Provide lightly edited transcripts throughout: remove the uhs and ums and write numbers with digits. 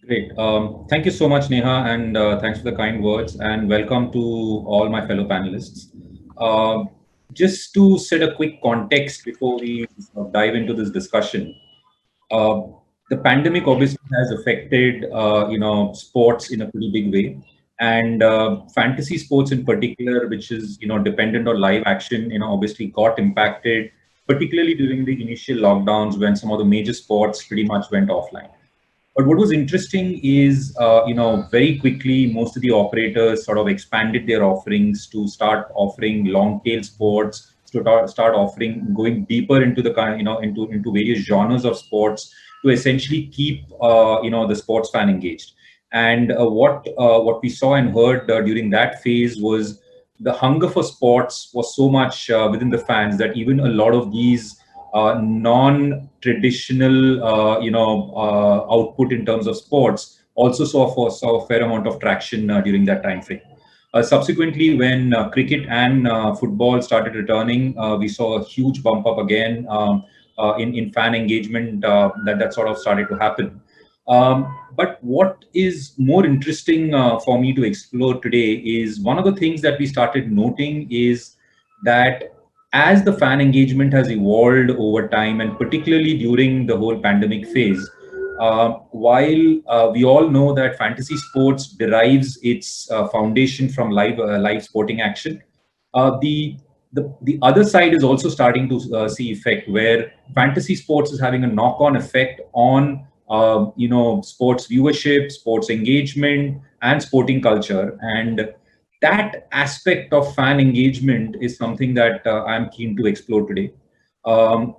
Great. Thank you so much, Neha, and thanks for the kind words, and welcome to all my fellow panelists. Uh, just to set a quick context before we dive into this discussion, uh, the pandemic obviously has affected, sports in a pretty big way, and fantasy sports in particular, which is dependent on live action, obviously got impacted, particularly during the initial lockdowns when some of the major sports pretty much went offline. But what was interesting is, very quickly, most of the operators sort of expanded their offerings to start offering long tail sports, to start offering, going deeper into the kind, into various genres of sports to essentially keep, the sports fan engaged. And what we saw and heard during that phase was the hunger for sports was so much within the fans that even a lot of these non-traditional, output in terms of sports also saw a fair amount of traction during that time frame. Subsequently, when cricket and football started returning, we saw a huge bump up again in fan engagement that sort of started to happen. But what is more interesting for me to explore today is one of the things that we started noting is that as the fan engagement has evolved over time, and particularly during the whole pandemic phase, while we all know that fantasy sports derives its foundation from live sporting action, the other side is also starting to see effect where fantasy sports is having a knock-on effect on sports viewership, sports engagement, and sporting culture. And that aspect of fan engagement is something that I'm keen to explore today. So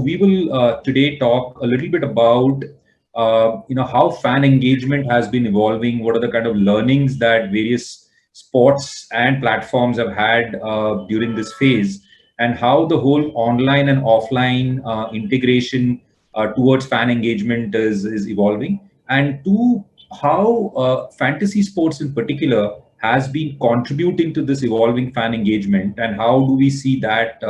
we will today talk a little bit about how fan engagement has been evolving. What are the kind of learnings that various sports and platforms have had during this phase, and how the whole online and offline integration towards fan engagement is evolving, and two, how fantasy sports in particular has been contributing to this evolving fan engagement, and how do we see that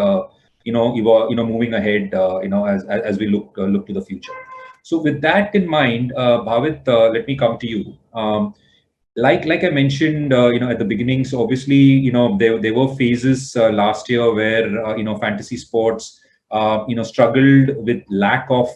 moving ahead as we look to the future. So with that in mind, Bhavit, let me come to you. Like I mentioned, at the beginning. So obviously, there were phases last year where fantasy sports, struggled with lack of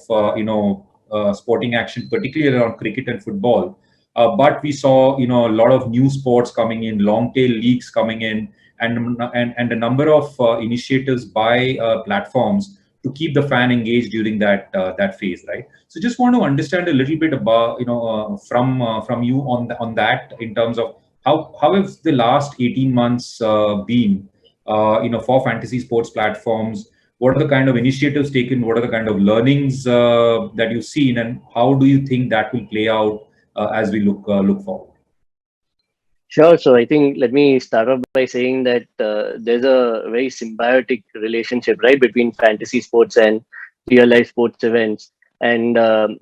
sporting action, particularly around cricket and football. But we saw a lot of new sports coming in, long tail leagues coming in, and a number of initiatives by platforms to keep the fan engaged during that phase, right? So just want to understand a little bit about from you on that in terms of how have the last 18 months been for fantasy sports platforms. What are the kind of initiatives taken? What are the kind of learnings that you've seen, and how do you think that will play out as we look forward? Sure. So I think let me start off by saying that there's a very symbiotic relationship, right, between fantasy sports and real life sports events. And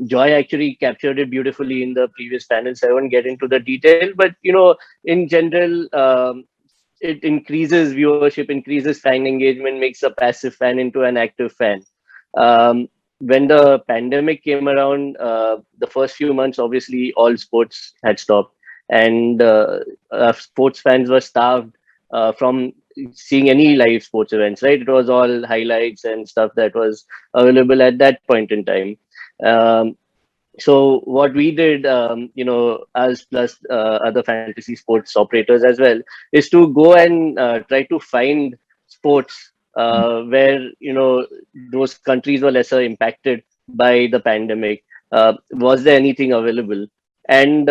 Joy actually captured it beautifully in the previous panel. So I won't get into the detail, but in general, it increases viewership, increases fan engagement, makes a passive fan into an active fan. When the pandemic came around, the first few months, obviously, all sports had stopped, and sports fans were starved from seeing any live sports events. Right, it was all highlights and stuff that was available at that point in time. Um, so what we did, as plus other fantasy sports operators as well, is to go and try to find sports where those countries were lesser impacted by the pandemic. Was there anything available? And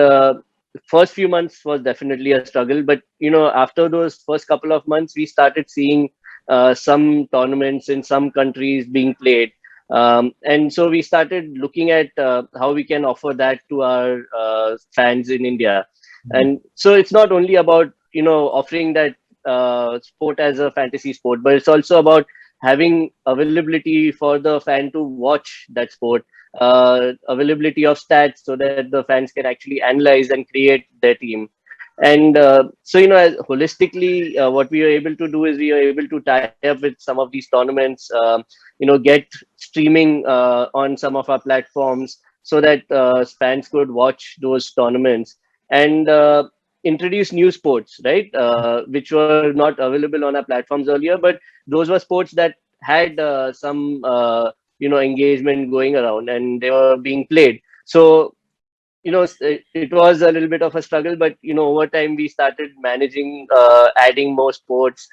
first few months was definitely a struggle, but after those first couple of months, we started seeing some tournaments in some countries being played, and so we started looking at how we can offer that to our fans in India. And so it's not only about offering that sport as a fantasy sport, but it's also about having availability for the fan to watch that sport, availability of stats so that the fans can actually analyze and create their team. And so, as holistically, what we are able to do is we are able to tie up with some of these tournaments, get streaming on some of our platforms, so that fans could watch those tournaments and introduce new sports, right? Which were not available on our platforms earlier, but those were sports that had some engagement going around, and they were being played. So it was a little bit of a struggle, but over time we started managing, adding more sports,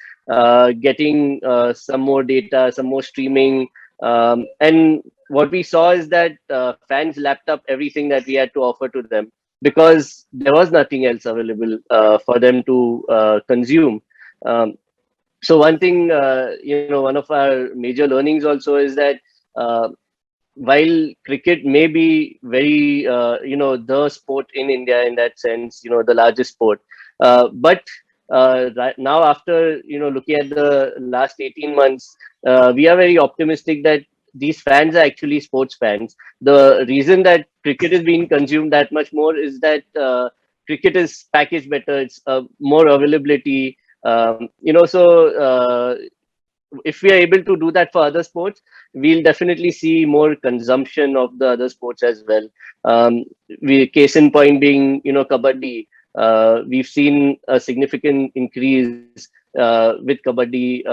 getting some more data, some more streaming, and what we saw is that fans lapped up everything that we had to offer to them, because there was nothing else available for them to consume. Um, so one thing, one of our major learnings also is that uh, while cricket may be very, the sport in India in that sense, the largest sport, but right now, after looking at the last 18 months, we are very optimistic that these fans are actually sports fans. The reason that cricket is being consumed that much more is that cricket is packaged better. It's more availability. If we are able to do that for other sports, we'll definitely see more consumption of the other sports as well. Case in point being, kabaddi. We've seen a significant increase with kabaddi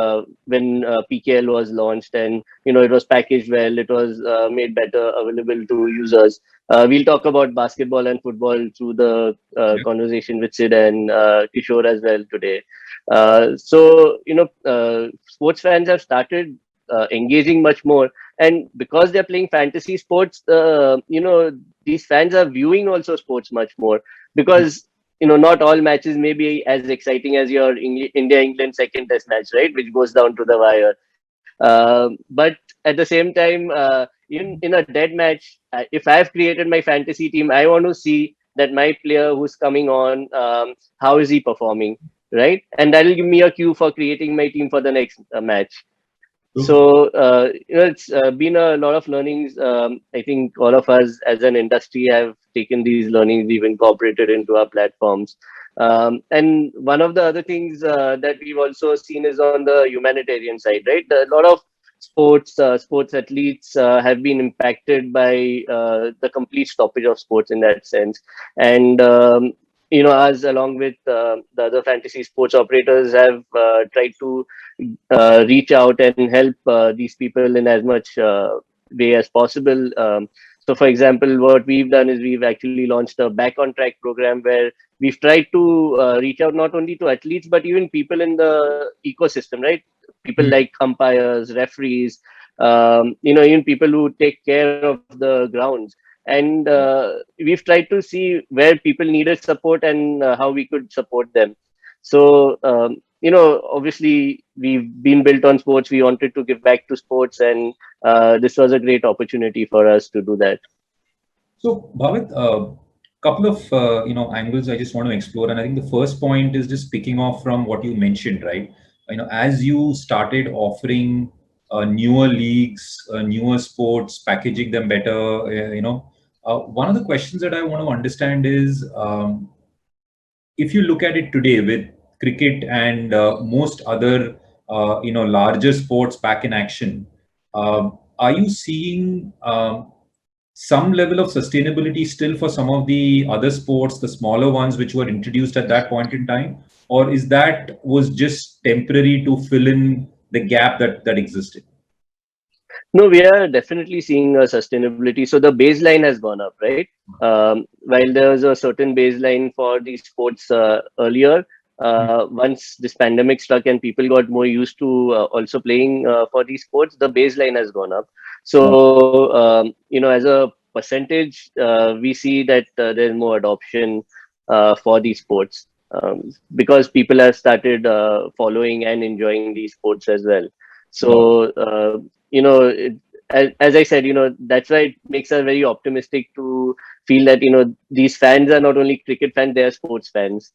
when PKL was launched, and it was packaged well. It was made better, available to users. We'll talk about basketball and football through the conversation with Sid and Kishore as well today. Sports fans have started engaging much more, and because they're playing fantasy sports, these fans are viewing also sports much more, because not all matches may be as exciting as your India England second test match, right, which goes down to the wire. But at the same time, in a dead match, if I've created my fantasy team, I want to see that my player who's coming on, how is he performing, right? And that'll give me a cue for creating my team for the next match. So it's been a lot of learnings. I think all of us as an industry have taken these learnings, we've incorporated into our platforms. And one of the other things that we've also seen is on the humanitarian side, right? A lot of sports athletes have been impacted by the complete stoppage of sports in that sense. And us, along with the other fantasy sports operators, have tried to reach out and help these people in as much way as possible. So, for example, what we've done is we've actually launched a Back on Track program, where we've tried to reach out not only to athletes, but even people in the ecosystem, right? People like umpires, referees, even people who take care of the grounds. And we've tried to see where people needed support and how we could support them. So, obviously, we've been built on sports. We wanted to give back to sports, and this was a great opportunity for us to do that. So, Bhavit, a couple of angles I just want to explore, and I think the first point is just picking off from what you mentioned, right? As you started offering newer leagues, newer sports, packaging them better, one of the questions that I want to understand is, if you look at it today with cricket and most other larger sports back in action, are you seeing some level of sustainability still for some of the other sports, the smaller ones which were introduced at that point in time, or is that was just temporary to fill in the gap that existed? No, we are definitely seeing a sustainability. So the baseline has gone up, right? While there was a certain baseline for these sports earlier, once this pandemic struck and people got more used to also playing for these sports, the baseline has gone up. So, as a percentage, we see that there's more adoption for these sports, because people have started following and enjoying these sports as well. So, as I said, that's why it makes us very optimistic to feel that, these fans are not only cricket fans, they are sports fans.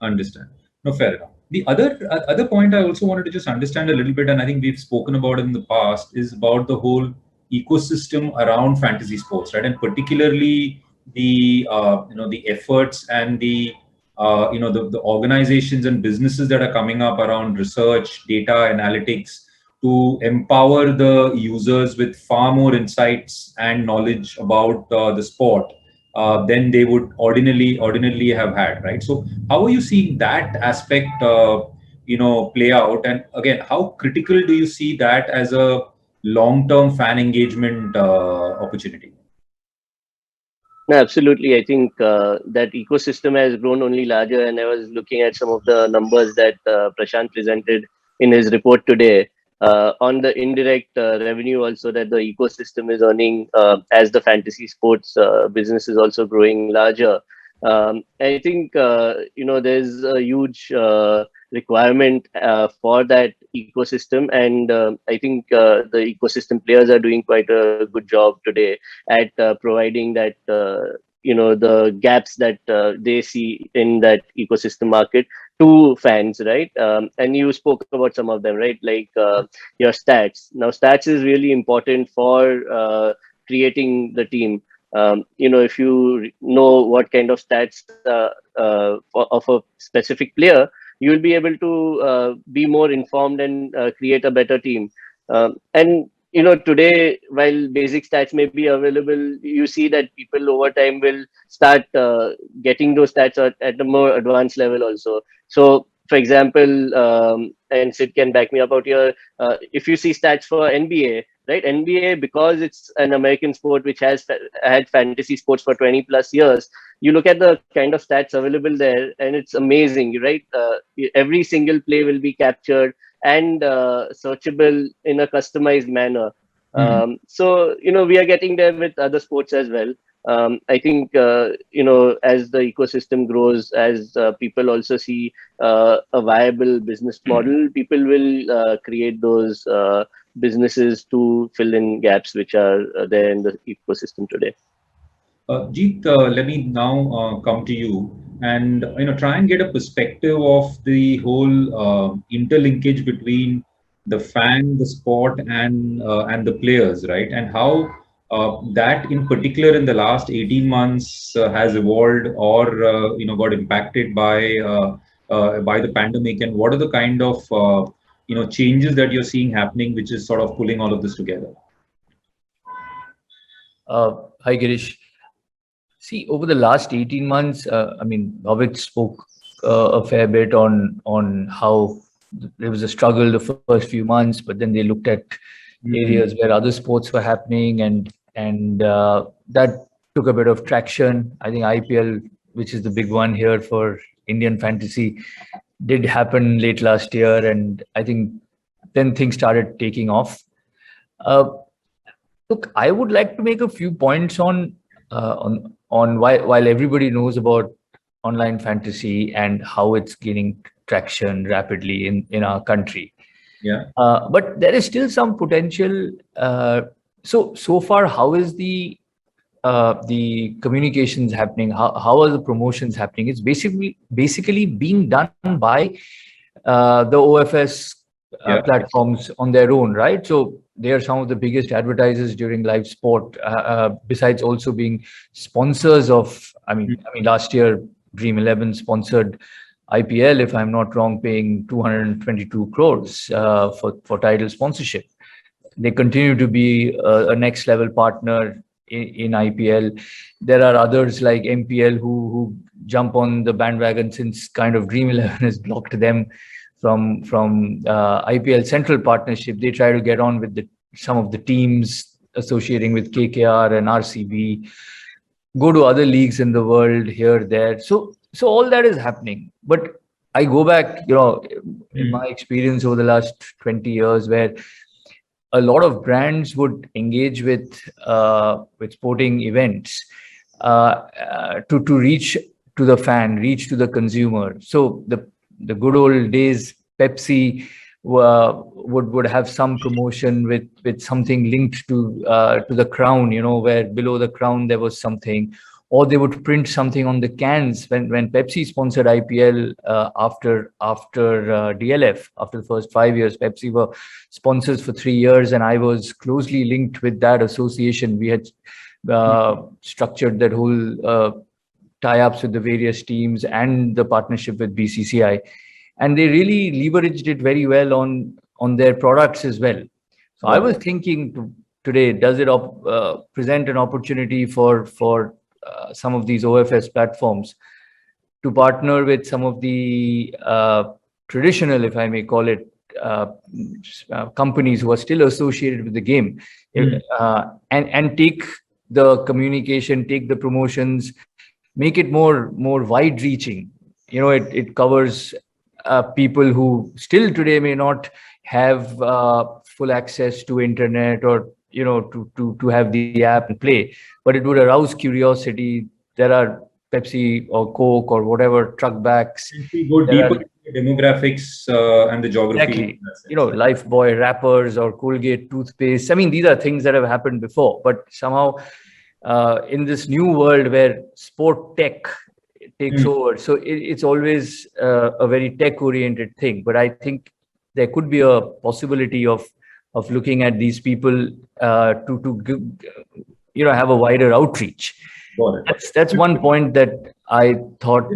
Understand. No, fair enough. The other point I also wanted to just understand a little bit, and I think we've spoken about it in the past, is about the whole ecosystem around fantasy sports, right? And particularly the efforts and the organizations and businesses that are coming up around research, data analytics, to empower the users with far more insights and knowledge about the sport than they would ordinarily have had, right? So how are you seeing that aspect play out? And again, how critical do you see that as a long-term fan engagement opportunity? No, absolutely. I think that ecosystem has grown only larger. And I was looking at some of the numbers that Prashant presented in his report today on the indirect revenue also that the ecosystem is earning as the fantasy sports business is also growing larger. I think there's a huge requirement for that ecosystem, and I think the ecosystem players are doing quite a good job today at providing that the gaps that they see in that ecosystem market to fans, right? And you spoke about some of them, right? Like your stats. Now stats is really important for creating the team. If you know what kind of stats of a specific player, you will be able to be more informed and create a better team. And today, while basic stats may be available, you see that people over time will start getting those stats at a more advanced level also. So for example, and Sid can back me up out here, if you see stats for NBA, right? NBA, because it's an American sport which has had fantasy sports for 20 plus years, you look at the kind of stats available there and it's amazing, right? Every single play will be captured and searchable in a customized manner. So we are getting there with other sports as well. I think as the ecosystem grows, as people also see a viable business model, people will create those businesses to fill in gaps which are there in the ecosystem today. Jeet, let me now come to you and try and get a perspective of the whole interlinkage between the fan, the sport, and the players, right? And how that, in particular, in the last 18 months, has evolved or got impacted by the pandemic, and what are the kind of changes that you're seeing happening, which is sort of pulling all of this together? Hi, Girish. See, over the last 18 months, Bhavit spoke a fair bit on how there was a struggle the first few months, but then they looked at areas where other sports were happening, and that took a bit of traction. I think IPL, which is the big one here for Indian fantasy, did happen late last year, and I think then things started taking off. Look, I would like to make a few points on while everybody knows about online fantasy and how it's gaining traction rapidly in our country. Yeah. But there is still some potential. So far, how is the communications happening? How are the promotions happening? It's basically being done by the OFS platforms on their own, right? So they are some of the biggest advertisers during live sport, besides also being sponsors of, last year, Dream 11 sponsored IPL, if I'm not wrong, paying 222 crores for title sponsorship. They continue to be a next level partner in IPL. There are others like MPL who jump on the bandwagon since kind of Dream 11 has blocked them from IPL Central partnership. They try to get on with some of the teams associating with KKR and RCB, go to other leagues in the world here, there. So all that is happening. But I go back, in my experience over the last 20 years, where a lot of brands would engage with sporting events to reach to the fan, reach to the consumer. So the good old days, Pepsi would have some promotion with something linked to the crown, where below the crown there was something, or they would print something on the cans when Pepsi sponsored IPL after DLF. After the first 5 years, Pepsi were sponsors for 3 years, and I was closely linked with that association. We had structured that whole tie-ups with the various teams and the partnership with BCCI. And they really leveraged it very well on on their products as well. So I Wow. was thinking today, does it present an opportunity for some of these OFS platforms to partner with some of the traditional, if I may call it, companies who are still associated with the game, and take the communication, take the promotions, make it more wide reaching. You know, it covers people who still today may not have full access to internet, or to have the app and play, but it would arouse curiosity. There are Pepsi or Coke or whatever truck backs. If we go There deeper are, into the demographics and the geography. exactly, In that sense, right? Lifebuoy wrappers or Colgate toothpaste. I mean, these are things that have happened before, but somehow in this new world where sport tech takes over, so it's always a very tech oriented thing. But I think there could be a possibility of looking at these people to have a wider outreach. Got it. That's one point that I thought.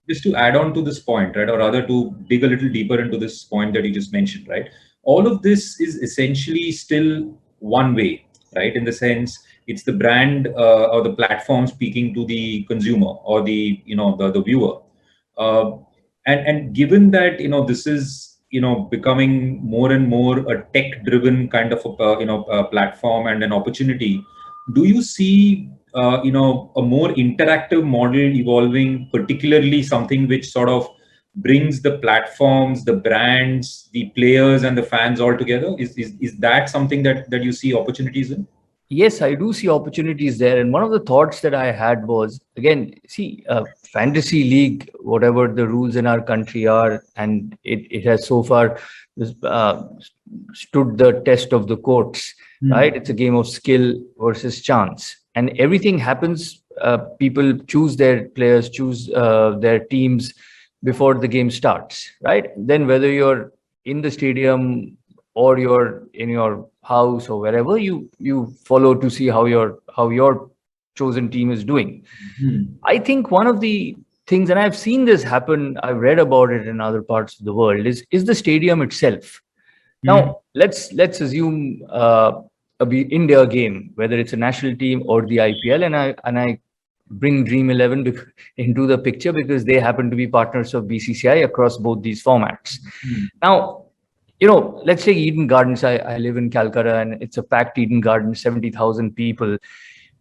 Just to add on to this point, right, or rather to dig a little deeper into this point that you just mentioned, right? All of this is essentially still one way, right? In the sense, it's the brand or the platform speaking to the consumer or the the viewer, and given that this is becoming more and more a tech-driven kind of a platform and an opportunity. Do you see a more interactive model evolving, particularly something which sort of brings the platforms, the brands, the players, and the fans all together? Is that something that you see opportunities in? Yes, I do see opportunities there. And one of the thoughts that I had was, again, see, fantasy league, whatever the rules in our country are, and it has so far stood the test of the courts, right? It's a game of skill versus chance. And everything happens. People choose their players, choose their teams before the game starts, right? Then whether you're in the stadium or you're in your house or wherever, you follow to see how your chosen team is doing. I think one of the things, and I've seen this happen, I've read about it in other parts of the world, is the stadium itself. Now let's assume India game, whether it's a national team or the IPL, and I bring Dream 11 into the picture because they happen to be partners of BCCI across both these formats. Now, let's say Eden Gardens. I live in Calcutta, and it's a packed Eden Gardens, 70,000 people.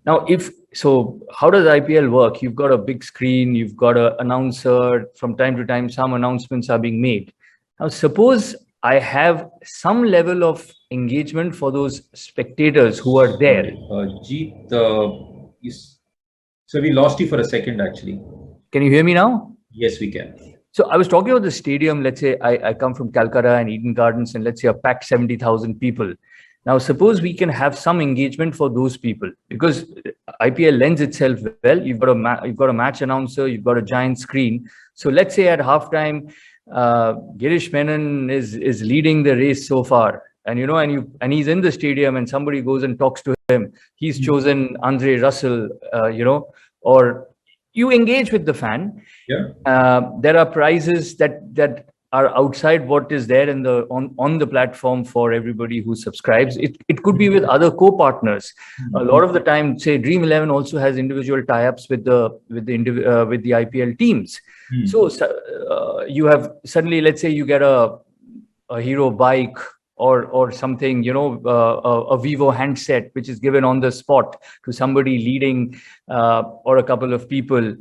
Now, how does IPL work? You've got a big screen, you've got an announcer. From time to time, some announcements are being made. Now, suppose I have some level of engagement for those spectators who are there. Jeet, so we lost you for a second, actually. Can you hear me now? Yes, we can. So I was talking about the stadium. Let's say I come from Calcutta and Eden Gardens, and let's say a packed 70,000 people. Now, suppose we can have some engagement for those people, because IPL lends itself well. You've got a match announcer, you've got a giant screen. So let's say at halftime, Girish Menon is leading the race so far, and he's in the stadium, and somebody goes and talks to him. He's chosen Andre Russell, or you engage with the fan. Yeah. There are prizes that are outside what is there on the platform for everybody who subscribes. It could be with other co-partners. A lot of the time, say Dream 11 also has individual tie-ups with the IPL teams. So you have suddenly, let's say you get a Hero bike or something, a Vivo handset, which is given on the spot to somebody leading or a couple of people.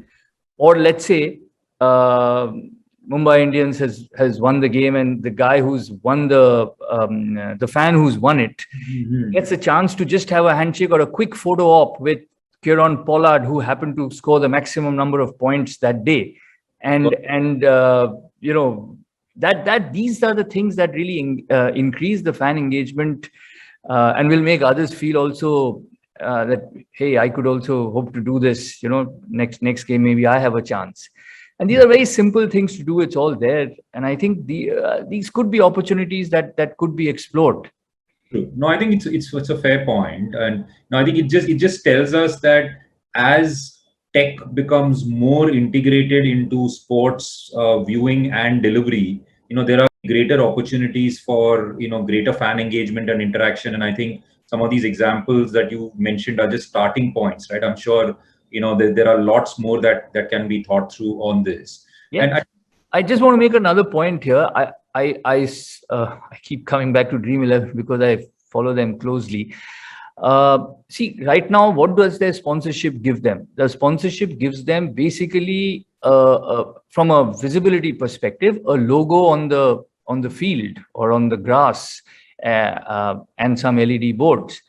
Or let's say Mumbai Indians has won the game, and the guy who's won the fan who's won it gets a chance to just have a handshake or a quick photo op with Kieron Pollard, who happened to score the maximum number of points that day. And that these are the things that really increase the fan engagement and will make others feel also that, hey, I could also hope to do this, next game, maybe I have a chance. And these are very simple things to do. It's all there. And I think these could be opportunities that could be explored. True. No, I think it's a fair point. And no, I think it just tells us that as tech becomes more integrated into sports viewing and delivery, there are greater opportunities for greater fan engagement and interaction. And I think some of these examples that you mentioned are just starting points, right? I'm sure there are lots more that can be thought through on this. Yeah. And I just want to make another point here. I keep coming back to Dream 11 because I follow them closely. See, right now, what does their sponsorship give them? The sponsorship gives them basically, from a visibility perspective, a logo on the field or on the grass, and some LED boards.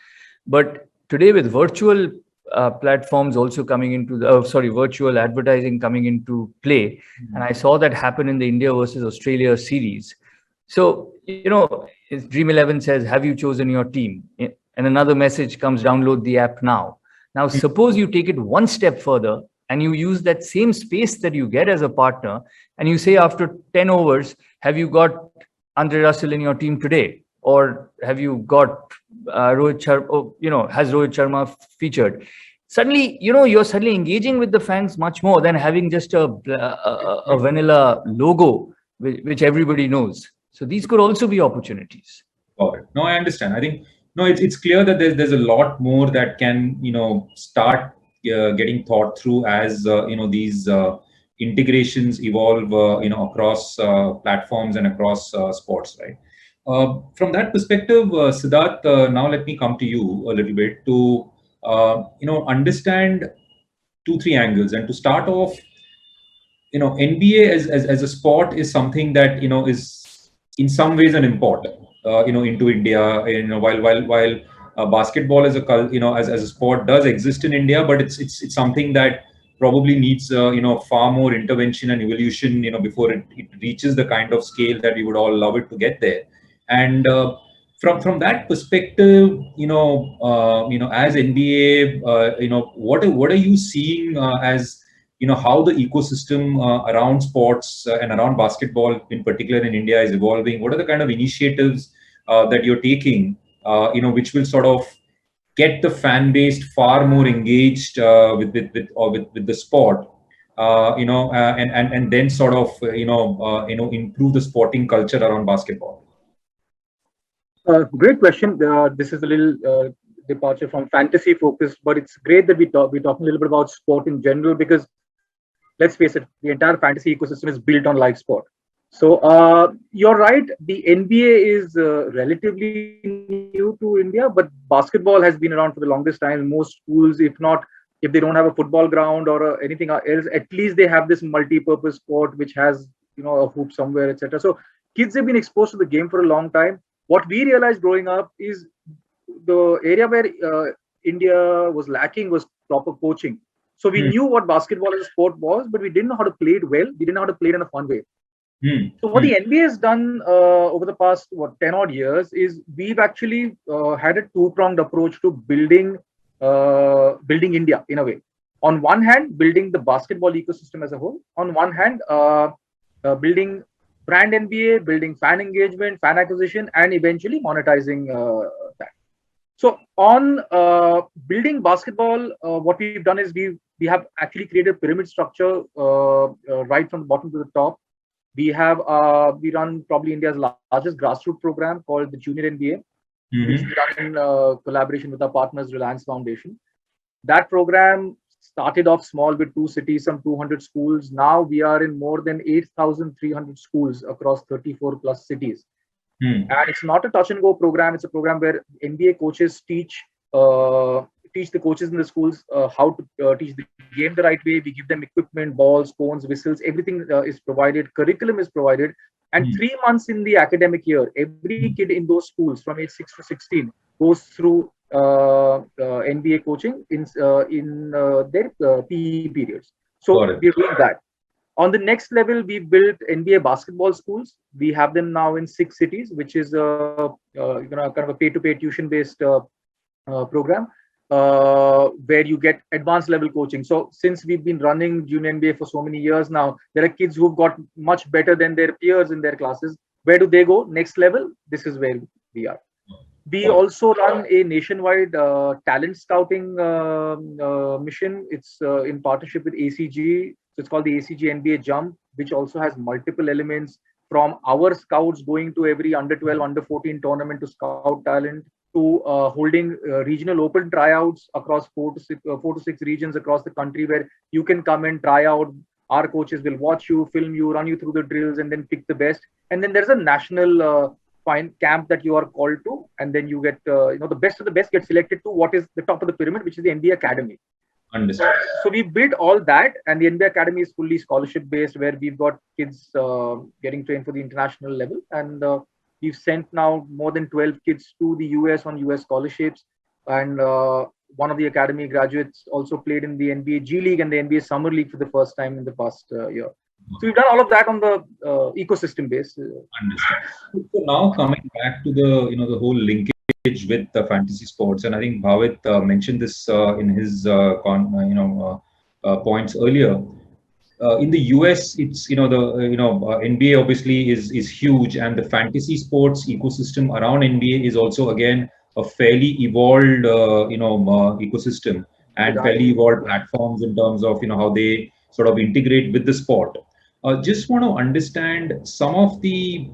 But today, with virtual platforms also coming into virtual advertising coming into play, and I saw that happen in the India versus Australia series. So Dream 11 says, "Have you chosen your team?" And another message comes, "Download the app now." Now, suppose you take it one step further and you use that same space that you get as a partner, and you say after 10 overs, "Have you got Andre Russell in your team today?" Or have you got Rohit Sharma, has Rohit Sharma featured? Suddenly, you're suddenly engaging with the fans much more than having just a vanilla logo, which everybody knows. So these could also be opportunities. Got it. No, I understand. I think, no, it's clear that there's a lot more that can, start getting thought through as, these integrations evolve, across platforms and across sports, right? From that perspective, Siddharth, now let me come to you a little bit to, understand 2-3 angles. And to start off, NBA as a sport is something that, is in some ways an import, into India. While basketball as a sport does exist in India, but it's something that probably needs far more intervention and evolution before it reaches the kind of scale that we would all love it to get there. And from that perspective, as NBA, what are you seeing as how the ecosystem around sports and around basketball in particular in India is evolving? What are the kind of initiatives that you're taking, which will sort of get the fan base far more engaged with the sport, and then sort of improve the sporting culture around basketball? Great question. This is a little departure from fantasy focus, but it's great that we're talking a little bit about sport in general, because let's face it, the entire fantasy ecosystem is built on live sport. So you're right, the NBA is relatively new to India, but basketball has been around for the longest time. Most schools, if they don't have a football ground or anything else, at least they have this multi-purpose court which has a hoop somewhere, etc. So kids have been exposed to the game for a long time. What we realized growing up is the area where India was lacking was proper coaching. So we knew what basketball as a sport was, but we didn't know how to play it well. We didn't know how to play it in a fun way. So what the NBA has done over the past 10 odd years is we've actually had a two-pronged approach to building India in a way. On one hand, building the basketball ecosystem as a whole. On one hand, building brand NBA, building fan engagement, fan acquisition, and eventually monetizing that. So on building basketball, what we've done is we have actually created a pyramid structure right from the bottom to the top. We run probably India's largest grassroots program called the Junior NBA, which is done in collaboration with our partners, Reliance Foundation. That program started off small with 2 cities, some 200 schools. Now we are in more than 8,300 schools across 34 plus cities. And it's not a touch and go program. It's a program where NBA coaches teach the coaches in the schools how to teach the game the right way. We give them equipment, balls, cones, whistles, everything is provided. Curriculum is provided. And 3 months in the academic year, every kid in those schools from age 6 to 16 goes through NBA coaching in their PE periods. So we're doing that. On the next level, we built NBA basketball schools. We have them now in 6 cities, which is kind of a pay-to-pay tuition-based program where you get advanced level coaching. So since we've been running Junior NBA for so many years now, there are kids who've got much better than their peers in their classes. Where do they go? Next level. This is where we are. We also run a nationwide talent scouting mission. It's in partnership with ACG. So it's called the ACG NBA Jump, which also has multiple elements. from our scouts going to every under 12, under 14 tournament to scout talent, to holding regional open tryouts across 4 to 6 regions across the country, where you can come and try out. Our coaches will watch you, film you, run you through the drills, and then pick the best. And then there's a national camp that you are called to, and then you get the best of the best get selected to what is the top of the pyramid, which is the NBA Academy. Understood. So we built all that, and the NBA Academy is fully scholarship based, where we've got kids getting trained for the international level, and we've sent now more than 12 kids to the US on US scholarships, and one of the academy graduates also played in the NBA G League and the NBA Summer League for the first time in the past year. So we've done all of that on the ecosystem base. Understood. So now coming back to the whole linkage with the fantasy sports, and I think Bhavit mentioned this in his points earlier. In the US, it's NBA obviously is huge, and the fantasy sports ecosystem around NBA is also again a fairly evolved ecosystem, and fairly evolved platforms in terms of how they sort of integrate with the sport. Just want to understand some of the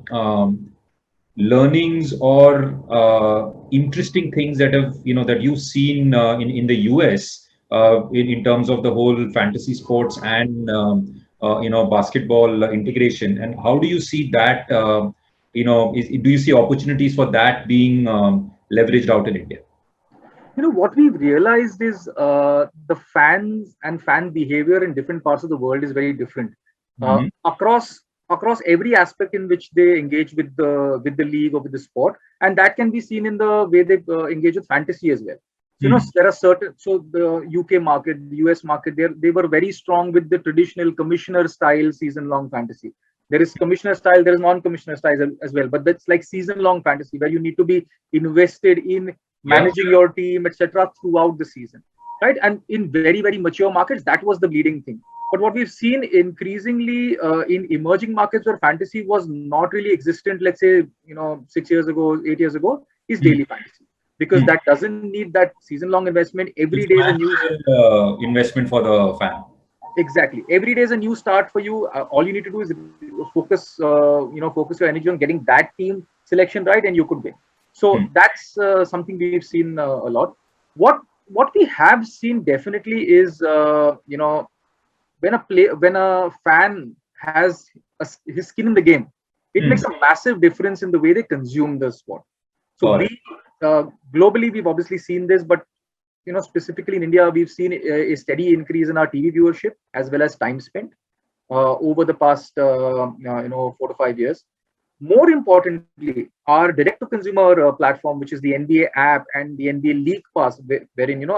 learnings or interesting things that you've seen in the US in terms of the whole fantasy sports and basketball integration, and how do you see that? Do you see opportunities for that being leveraged out in India? What we've realized is the fans and fan behavior in different parts of the world is very different. Across every aspect in which they engage with the league or with the sport, and that can be seen in the way they engage with fantasy as well. So, there are the UK market, the US market, they were very strong with the traditional commissioner style season long fantasy. There is commissioner style, there is non-commissioner style as well, but that's like season long fantasy where you need to be invested in managing your team, etc., throughout the season, right? And in very, very mature markets, that was the leading thing. But what we've seen increasingly in emerging markets where fantasy was not really existent, let's say 6 years ago, 8 years ago, is daily fantasy, because that doesn't need that season-long investment. Every day is a new investment for the fan. Exactly. Every day is a new start for you. All you need to do is focus your energy on getting that team selection right, and you could win. So that's something we've seen a lot. What we have seen definitely is when a fan has his skin in the game, it makes a massive difference in the way they consume the sport. So globally, we've obviously seen this, but specifically in India, we've seen a steady increase in our TV viewership as well as time spent over the past 4 to 5 years. More importantly, our direct-to-consumer platform, which is the NBA app and the NBA League Pass, wherein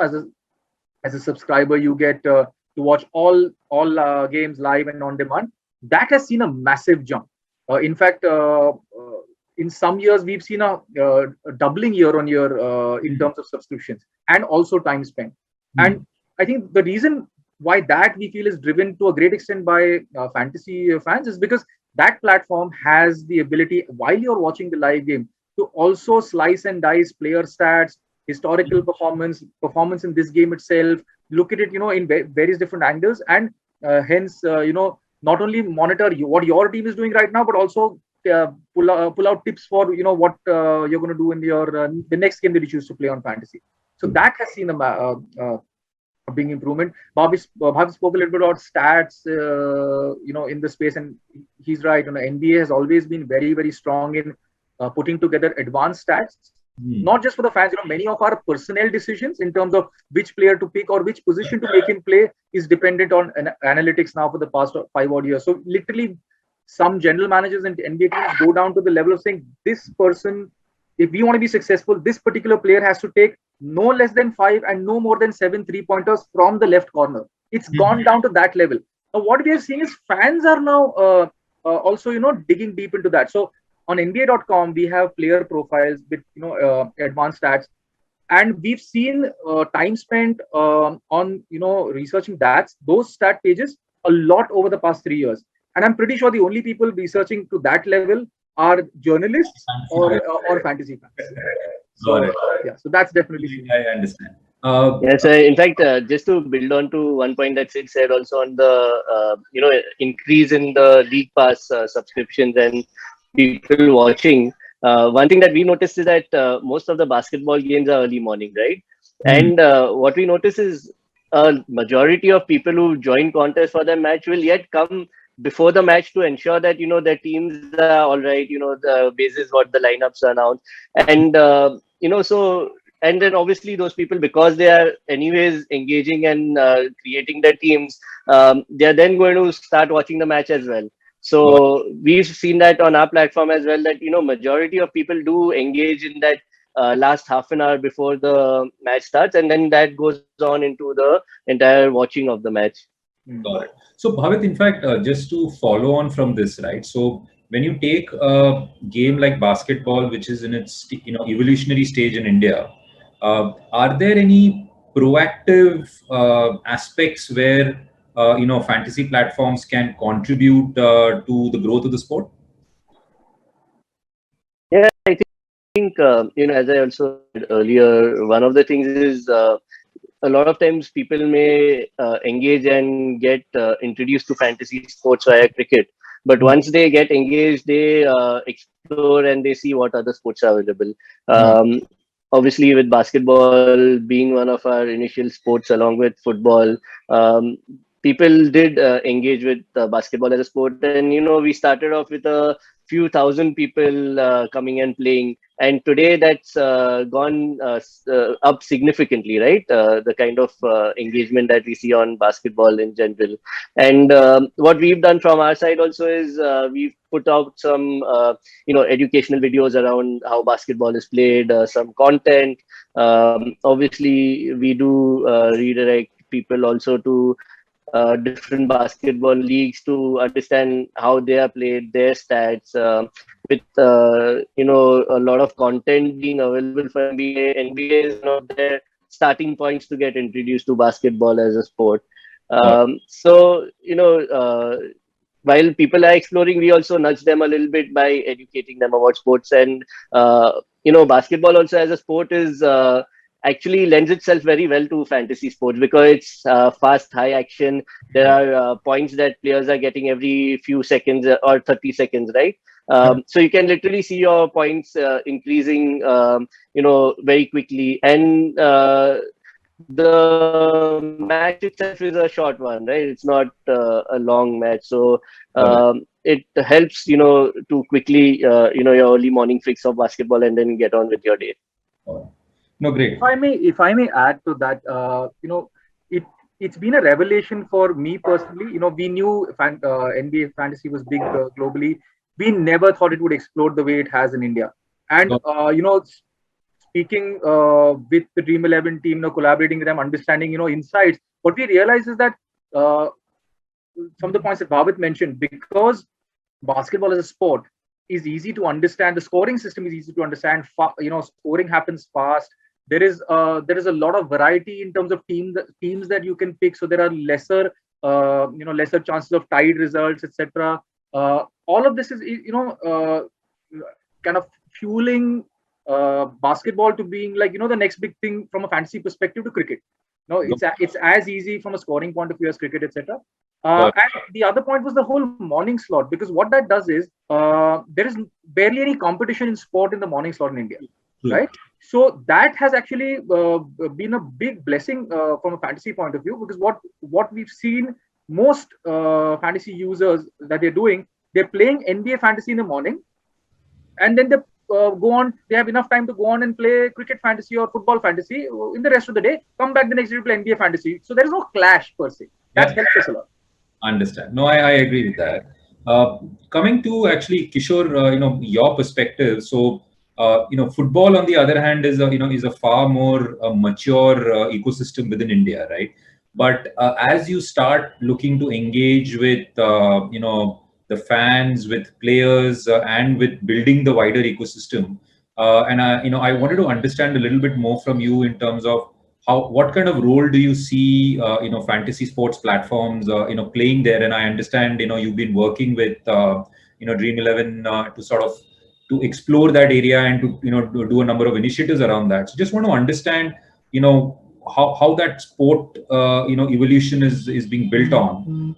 as a subscriber you get to watch all games live and on demand, that has seen a massive jump. In fact, in some years we've seen a doubling year on year in terms of subscriptions and also time spent. And I think the reason why that we feel is driven to a great extent by fantasy fans is because that platform has the ability, while you're watching the live game, to also slice and dice player stats, historical performance in this game itself, look at it in various different angles, and hence not only monitor what your team is doing right now, but also pull out tips for what you're going to do in the next game that you choose to play on fantasy. So that has seen a big improvement. Bhavi spoke a little bit about stats in the space, and he's right. NBA has always been very, very strong in putting together advanced stats, not just for the fans. Many of our personnel decisions in terms of which player to pick or which position to make him play is dependent on analytics now for the past 5 odd years. So literally, some general managers and NBA teams go down to the level of saying, this person, if we want to be successful, this particular player has to take no less than 5 and no more than 7 3-pointers from the left corner. It's gone down to that level. Now, what we are seeing is fans are now also digging deep into that. So on NBA.com, we have player profiles with advanced stats, and we've seen time spent on researching those stat pages a lot over the past 3 years. And I'm pretty sure the only people researching to that level are journalists or fantasy fans. So, so that's definitely. I understand. Yes, in fact, just to build on to one point that Sid said also on the increase in the League Pass subscriptions and people watching. One thing that we noticed is that most of the basketball games are early morning, right? And what we notice is a majority of people who join contest for the match will yet come before the match to ensure that their teams are all right. The basis what the lineups are announced, and so and then obviously those people, because they are anyways engaging and creating their teams, they are then going to start watching the match as well. So we've seen that on our platform as well, that majority of people do engage in that last half an hour before the match starts, and then that goes on into the entire watching of the match. Got it. So Bhavit, in fact, just to follow on from this, right? So when you take a game like basketball, which is in its evolutionary stage in India, are there any proactive aspects where fantasy platforms can contribute to the growth of the sport? Yeah, I think as I also said earlier, one of the things is a lot of times people may engage and get introduced to fantasy sports via cricket. But once they get engaged, they explore and they see what other sports are available. Obviously, with basketball being one of our initial sports along with football, people did engage with basketball as a sport. And, we started off with a few thousand people coming and playing. And today that's gone up significantly, right? The kind of engagement that we see on basketball in general. And what we've done from our side also is we've put out some, educational videos around how basketball is played, some content. Obviously, we do redirect people also to different basketball leagues to understand how they are played, their stats, with a lot of content being available for NBA. NBA is one of their starting points to get introduced to basketball as a sport. So while people are exploring, we also nudge them a little bit by educating them about sports. And basketball also as a sport is actually lends itself very well to fantasy sports because it's fast, high action. There are points that players are getting every few seconds or 30 seconds, right? So you can literally see your points increasing, very quickly. And the match itself is a short one, right? It's not a long match. So it helps, to quickly, your early morning fix of basketball and then get on with your day. No, great. If I may add to that, it's been a revelation for me personally. We knew NBA fantasy was big globally. We never thought it would explode the way it has in India. And speaking with the Dream 11 team, collaborating with them, understanding insights, what we realize is that some of the points that Bhavit mentioned, because basketball as a sport is easy to understand, the scoring system is easy to understand. Scoring happens fast. There is a lot of variety in terms of teams that you can pick. So there are lesser chances of tied results, etc. All of this is kind of fueling basketball to being like the next big thing from a fantasy perspective to cricket. It's as easy from a scoring point of view as cricket, etc. And the other point was the whole morning slot, because what that does is there is barely any competition in sport in the morning slot in India, right? So that has actually been a big blessing from a fantasy point of view, because what we've seen most fantasy users that they're playing NBA fantasy in the morning, and then they go on. They have enough time to go on and play cricket fantasy or football fantasy in the rest of the day. Come back the next day to play NBA fantasy. So there is no clash per se. That helps us a lot. Understand. No, I agree with that. Coming to actually Kishore, your perspective. So, football on the other hand is a far more mature ecosystem within India, right? But as you start looking to engage with the fans, with players, and with building the wider ecosystem, and I wanted to understand a little bit more from you in terms of what kind of role do you see fantasy sports platforms playing there? And I understand you've been working with Dream 11 to explore that area and to do a number of initiatives around that. So just want to understand how that sport evolution is being built on.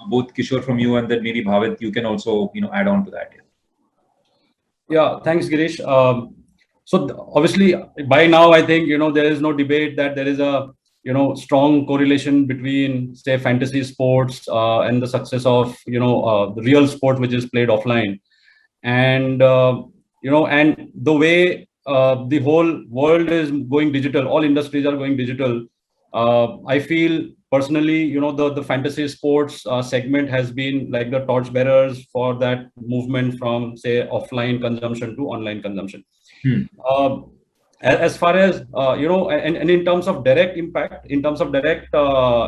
Both Kishore from you, and then maybe Bhavit, you can also add on to that. Yeah, thanks, Girish. Obviously, by now, I think there is no debate that there is a strong correlation between, say, fantasy sports and the success of the real sport which is played offline, and and the way the whole world is going digital, all industries are going digital. I feel personally, the fantasy sports segment has been like the torchbearers for that movement from, say, offline consumption to online consumption. As far as and in terms of direct impact, in terms of direct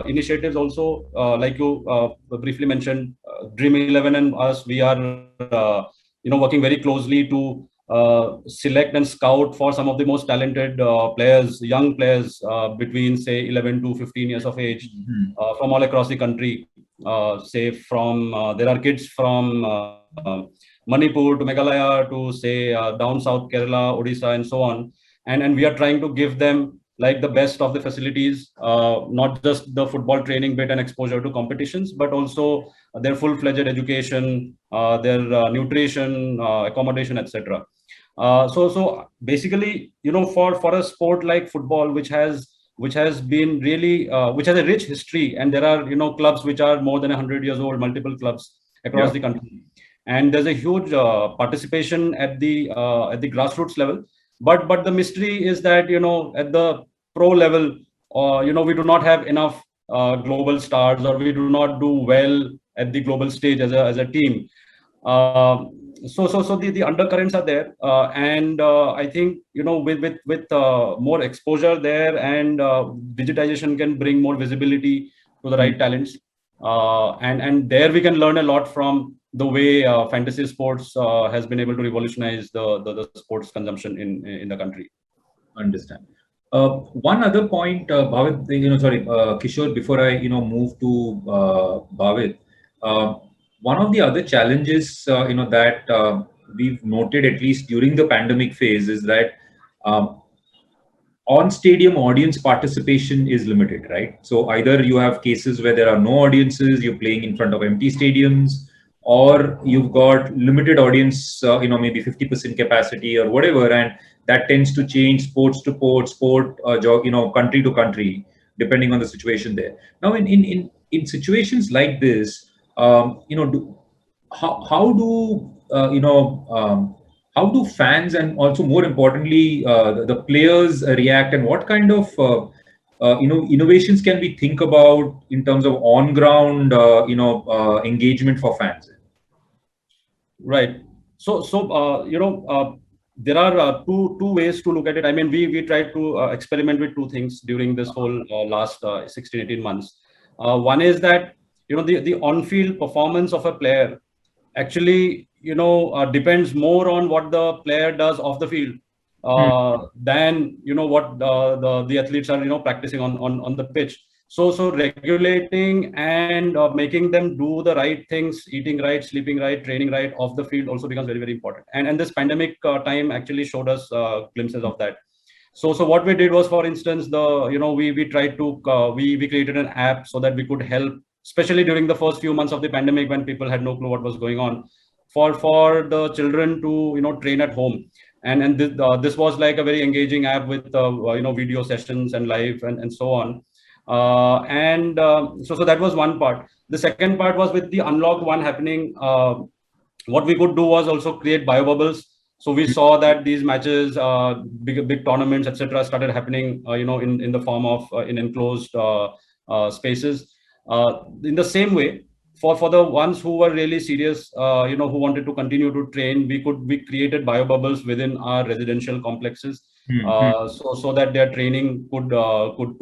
initiatives also, like you briefly mentioned, Dream 11 and us, we are working very closely to select and scout for some of the most talented players, young players between, say, 11 to 15 years of age, from all across the country. Say from there are kids from Manipur to Meghalaya to, say, down south Kerala, Odisha, and so on. And we are trying to give them like the best of the facilities, not just the football training bit and exposure to competitions, but also their full-fledged education, their nutrition, accommodation, etc. So basically, for a sport like football, which has been really, which has a rich history, and there are clubs which are more than 100 years old, multiple clubs across the country, and there's a huge participation at the grassroots level. But the mystery is that at the pro level, we do not have enough global stars, or we do not do well at the global stage as a team. So the undercurrents are there, and I think with more exposure there, and digitization can bring more visibility to the right talents, and there we can learn a lot from the way fantasy sports has been able to revolutionize the sports consumption in the country. Understand. One other point, Bhavit, Kishore, before I move to Bhavit, one of the other challenges that we've noted, at least during the pandemic phase, is that on stadium audience participation is limited, right? So either you have cases where there are no audiences, you're playing in front of empty stadiums, or you've got limited audience, maybe 50% capacity or whatever, and that tends to change sports to sport, country to country, depending on the situation there. Now, in situations like this, how do fans, and also more importantly the players react, and what kind of innovations can we think about in terms of on ground engagement for fans? Right. So there are two ways to look at it. I mean, we tried to experiment with two things during this whole last 16-18 months. One is that the on-field performance of a player actually depends more on what the player does off the field than what the athletes are practicing on the pitch. So regulating and making them do the right things, eating right, sleeping right, training right off the field also becomes very, very important. And this pandemic time actually showed us glimpses of that. So what we did was, for instance, we tried to we created an app so that we could help, especially during the first few months of the pandemic when people had no clue what was going on, for the children to train at home. And this was like a very engaging app with video sessions and live and so on. So that was one part. The second part was with the unlocked one happening. What we could do was also create bio bubbles. So we saw that these matches, big tournaments, etc., started happening, in the form of in enclosed spaces. In the same way, for the ones who were really serious, who wanted to continue to train, we created bio bubbles within our residential complexes, so that their training could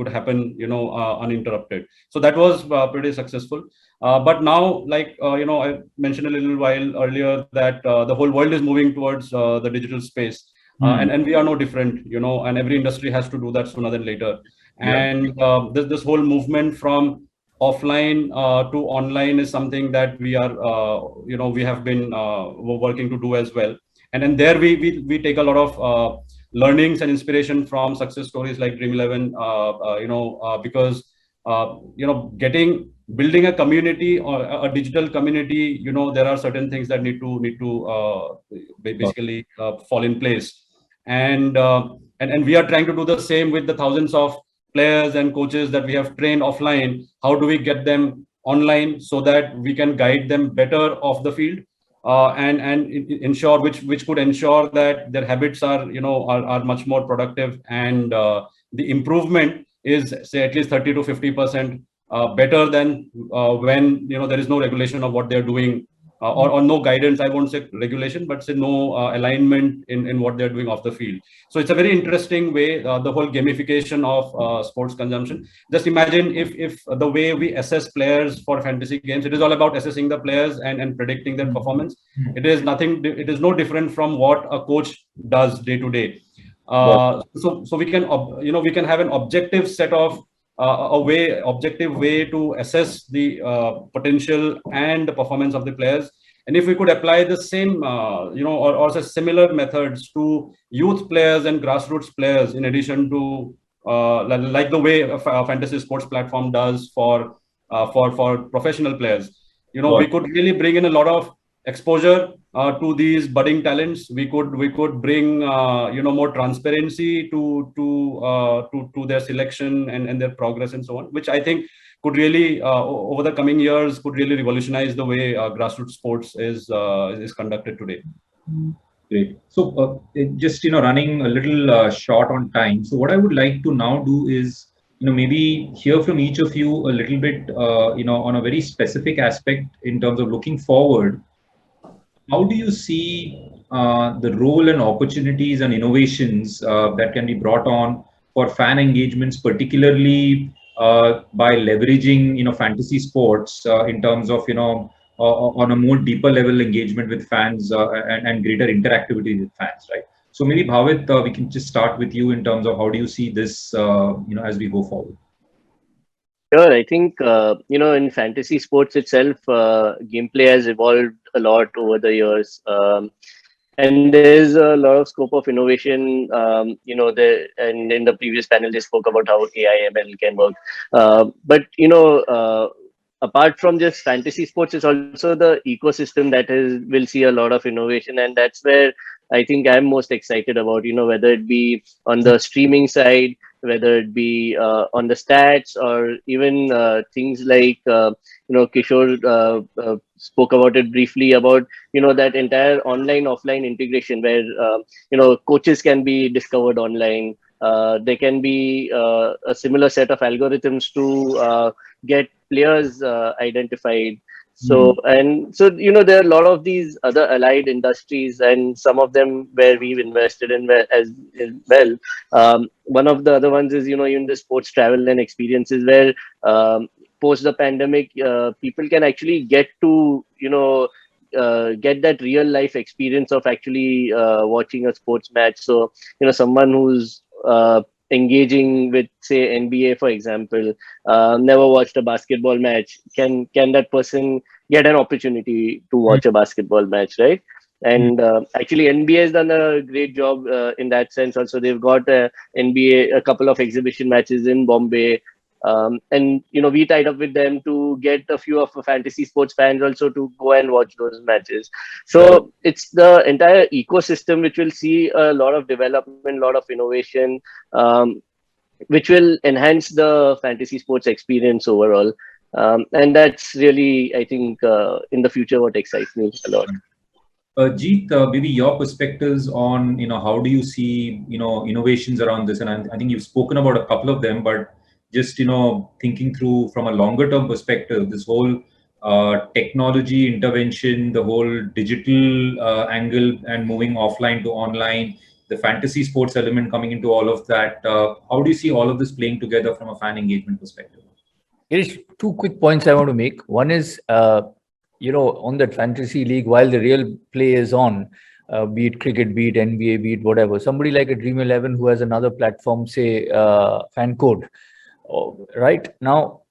happen, uninterrupted. So that was pretty successful. But now, like I mentioned a little while earlier, that the whole world is moving towards the digital space, and we are no different, and every industry has to do that sooner than later. And this whole movement from offline to online is something that we are we have been working to do as well. And then there we take a lot of learnings and inspiration from success stories like Dream 11. Because building a community or a digital community, there are certain things that need to basically fall in place, and we are trying to do the same with the thousands of players and coaches that we have trained offline. How do we get them online so that we can guide them better off the field, and ensure which could ensure that their habits are much more productive, and the improvement is, say, at least 30 to 50% better than when there is no regulation of what they're doing, or no guidance. I won't say regulation, but say no alignment in what they're doing off the field. So it's a very interesting way, the whole gamification of sports consumption. Just imagine if the way we assess players for fantasy games, it is all about assessing the players and predicting their performance. It is no different from what a coach does day to day. So we can have an objective set of objective way to assess the potential and the performance of the players. And if we could apply the same, or similar methods to youth players and grassroots players, in addition to like the way a fantasy sports platform does for professional players, we could really bring in a lot of exposure to these budding talents. We could bring more transparency to their selection and their progress and so on, which I think could really over the coming years could really revolutionize the way grassroots sports is conducted today. Great. So just running a little short on time. So what I would like to now do is maybe hear from each of you a little bit on a very specific aspect in terms of looking forward. How do you see the role and opportunities and innovations that can be brought on for fan engagements, particularly by leveraging fantasy sports in terms of on a more deeper level engagement with fans and greater interactivity with fans, right? So maybe Bhavit, we can just start with you in terms of how do you see this as we go forward. Sure, I think in fantasy sports itself, gameplay has evolved a lot over the years, and there's a lot of scope of innovation. And in the previous panel, they spoke about how AI/ML can work, but apart from just fantasy sports, it's also the ecosystem that will see a lot of innovation, and that's where I think I'm most excited about. Whether it be on the streaming side, whether it be on the stats, or even things like Kishore spoke about it briefly about that entire online offline integration where coaches can be discovered online. There can be a similar set of algorithms to get players identified. So there are a lot of these other allied industries, and some of them where we've invested in as well. One of the other ones is even the sports travel and experiences where post the pandemic, people can actually get to get that real life experience of actually watching a sports match. So someone who's engaging with, say, NBA, for example, never watched a basketball match, can that person get an opportunity to watch a basketball match, right? And actually NBA has done a great job in that sense. Also, they've got NBA, a couple of exhibition matches in Bombay, and we tied up with them to get a few of the fantasy sports fans also to go and watch those matches. So it's the entire ecosystem which will see a lot of development, a lot of innovation, which will enhance the fantasy sports experience overall. And that's really, I think, in the future what excites me a lot. Jeet, maybe your perspectives on how do you see innovations around this, and I think you've spoken about a couple of them, but just thinking through from a longer term perspective, this whole technology intervention, the whole digital angle and moving offline to online, the fantasy sports element coming into all of that, how do you see all of this playing together from a fan engagement perspective? There is two quick points I want to make. One is on that fantasy league, while the real play is on, be it cricket, be it NBA, be it whatever, somebody like a Dream 11 who has another platform, say FanCode, right now,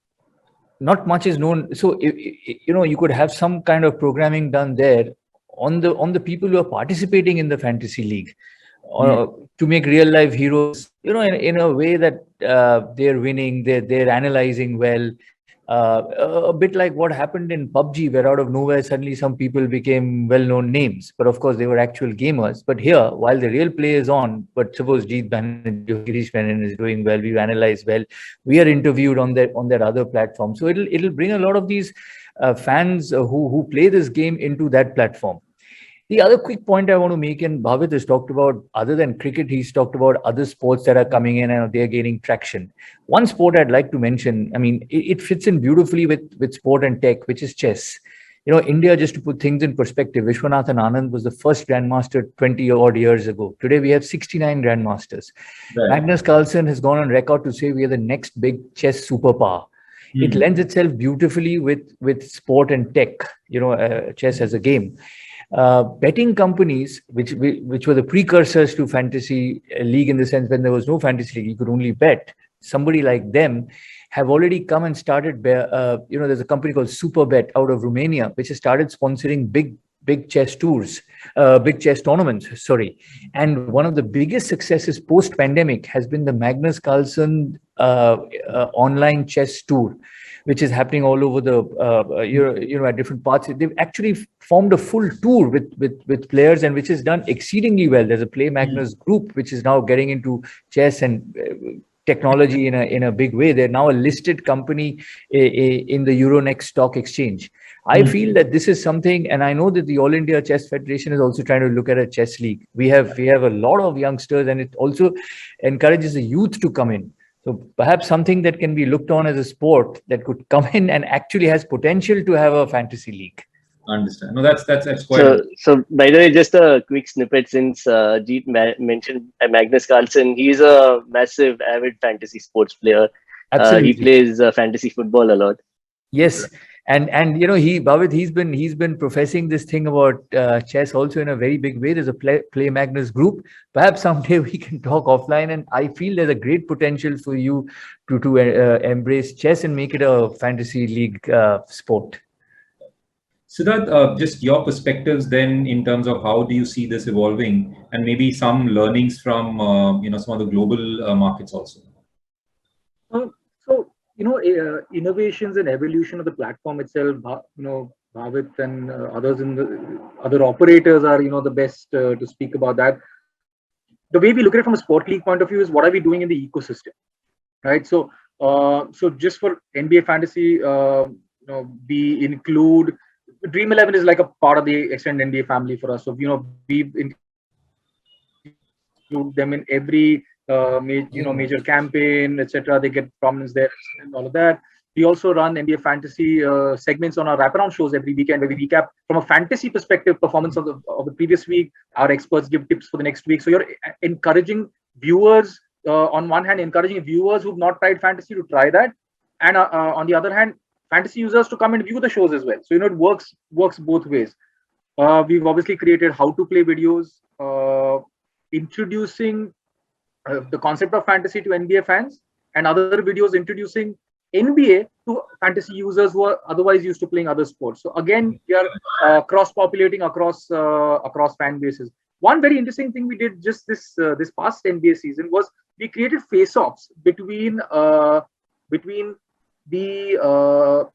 not much is known. So you could have some kind of programming done there on the people who are participating in the fantasy league. to make real life heroes, in a way that they're winning, they're analyzing well. A bit like what happened in PUBG, where out of nowhere suddenly some people became well-known names, but of course they were actual gamers. But here, while the real play is on, but suppose Jeet Banerjee or Girish Menon is doing well, we've analyzed well, we are interviewed on their other platform. So it'll bring a lot of these fans who play this game into that platform. The other quick point I want to make, and Bhavit has talked about, other than cricket, he's talked about other sports that are coming in and they're gaining traction. One sport I'd like to mention, I mean, it fits in beautifully with sport and tech, which is chess. India, just to put things in perspective, Vishwanathan Anand was the first grandmaster 20 odd years ago. Today, we have 69 grandmasters. Right. Magnus Carlsen has gone on record to say we are the next big chess superpower. It lends itself beautifully with sport and tech, chess as a game. Betting companies, which were the precursors to fantasy league, in the sense when there was no fantasy league, you could only bet. Somebody like them have already come and started. There's a company called Superbet out of Romania, which has started sponsoring big chess tours, big chess tournaments. Sorry, and one of the biggest successes post-pandemic has been the Magnus Carlsen online chess tour, which is happening all over the at different parts. They've actually formed a full tour with players, and which has done exceedingly well. There's a Play Magnus group which is now getting into chess and technology in a big way. They're now a listed company in the Euronext stock exchange. I feel that this is something, and I know that the All India Chess Federation is also trying to look at a chess league. We have a lot of youngsters, and it also encourages the youth to come in. So perhaps something that can be looked on as a sport that could come in and actually has potential to have a fantasy league. I understand. No, that's quite. So by the way, just a quick snippet, since Jeet mentioned Magnus Carlsen, he's a massive avid fantasy sports player. He plays fantasy football a lot. Yes. And Bhavit, he's been professing this thing about chess also in a very big way. There's a Play Magnus group. Perhaps someday we can talk offline. And I feel there's a great potential for you to embrace chess and make it a fantasy league sport. Siddharth, just your perspectives then in terms of how do you see this evolving, and maybe some learnings from some of the global markets also. Innovations and evolution of the platform itself, Bhavit and others in the other operators are, the best to speak about that. The way we look at it from a sport league point of view is what are we doing in the ecosystem, right? So just for NBA fantasy, we include Dream 11 is like a part of the extended NBA family for us. So, we include them in every major campaign, etc. They get prominence there and all of that. We also run NBA fantasy segments on our wraparound shows every weekend, where we recap from a fantasy perspective performance of the previous week. Our experts give tips for the next week. So you're encouraging viewers, on one hand, encouraging viewers who've not tried fantasy to try that, and on the other hand, fantasy users to come and view the shows as well. So it works both ways. We've obviously created how to play videos, introducing the concept of fantasy to NBA fans, and other videos introducing NBA to fantasy users who are otherwise used to playing other sports. So again, we are cross-populating across fan bases. One very interesting thing we did just this past NBA season was we created face-offs between the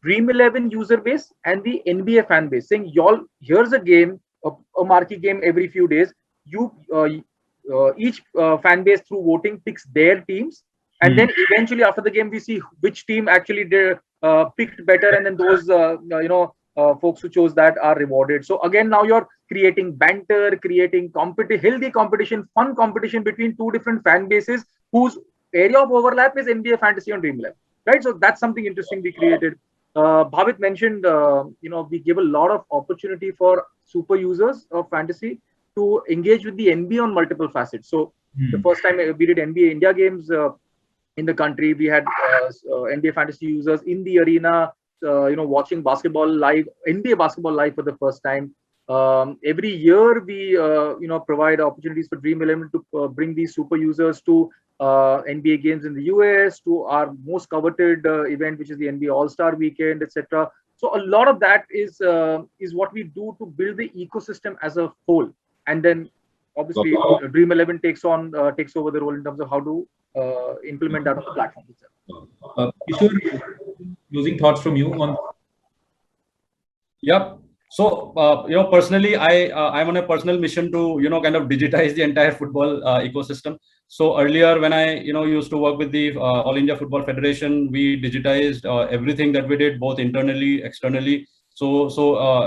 Dream 11 user base and the NBA fan base, saying, y'all, here's a game, a marquee game every few days. Each fan base through voting picks their teams, and then eventually after the game we see which team actually picked better, and then those folks who chose that are rewarded. So again, now you're creating banter, creating healthy competition, fun competition between two different fan bases whose area of overlap is NBA fantasy on Dream 11, right? So that's something interesting we created. Bhavit mentioned, we give a lot of opportunity for super users of fantasy to engage with the NBA on multiple facets. So the first time we did NBA India games in the country, we had NBA fantasy users in the arena, watching basketball live, NBA basketball live for the first time. Every year we, provide opportunities for Dream 11 to bring these super users to NBA games in the US, to our most coveted event, which is the NBA All-Star Weekend, etc. So a lot of that is what we do to build the ecosystem as a whole. And then obviously Dream 11 takes over the role in terms of how to implement that on the platform itself. Kishore, closing thoughts from you on? Yep. So, personally, I'm on a personal mission to, kind of digitize the entire football ecosystem. So earlier, when I, used to work with the All India Football Federation, we digitized everything that we did, both internally, externally. So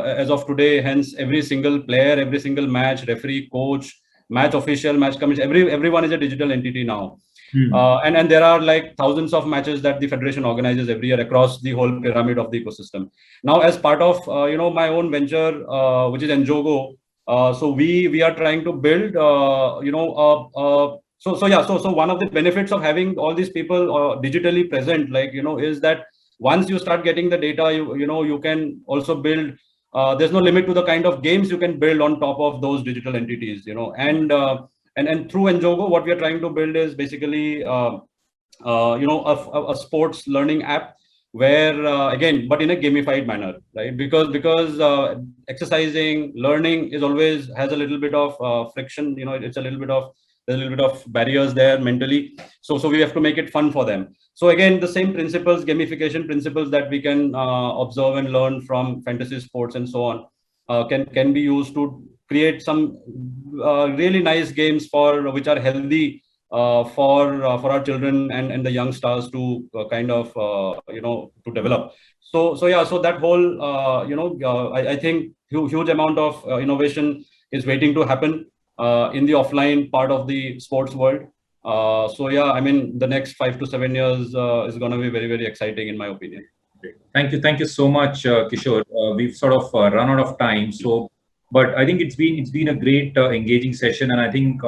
as of today, hence every single player, every single match, referee, coach, match official, match commission, everyone is a digital entity now. And there are like thousands of matches that the federation organizes every year across the whole pyramid of the ecosystem. Now, as part of my own venture, which is Enjogo, so we are trying to build so one of the benefits of having all these people digitally present, is that once you start getting the data, you can also build. There's no limit to the kind of games you can build on top of those digital entities, and through Enjogo, what we are trying to build is basically, a sports learning app where, again, but in a gamified manner, right? Because exercising, learning is always has a little bit of friction. There's a little bit of barriers there mentally. So we have to make it fun for them. So again, the same principles, gamification principles that we can observe and learn from fantasy sports and so on, can be used to create some really nice games which are healthy for our children and the young stars to to develop. So that whole I think huge amount of innovation is waiting to happen in the offline part of the sports world. I mean, the next 5 to 7 years is going to be very, very exciting, in my opinion. Thank you so much, Kishore. We've sort of run out of time, but I think it's been a great engaging session, and I think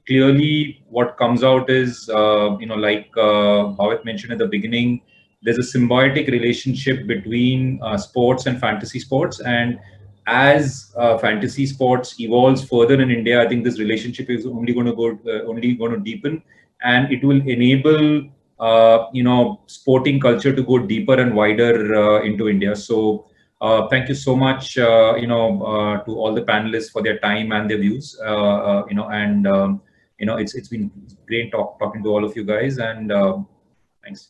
clearly what comes out is like Bhavit mentioned at the beginning, there's a symbiotic relationship between sports and fantasy sports, and as fantasy sports evolves further in India, I think this relationship is only going to deepen, and it will enable sporting culture to go deeper and wider into India. So thank you so much, to all the panelists for their time and their views. It's been great talking to all of you guys, and thanks.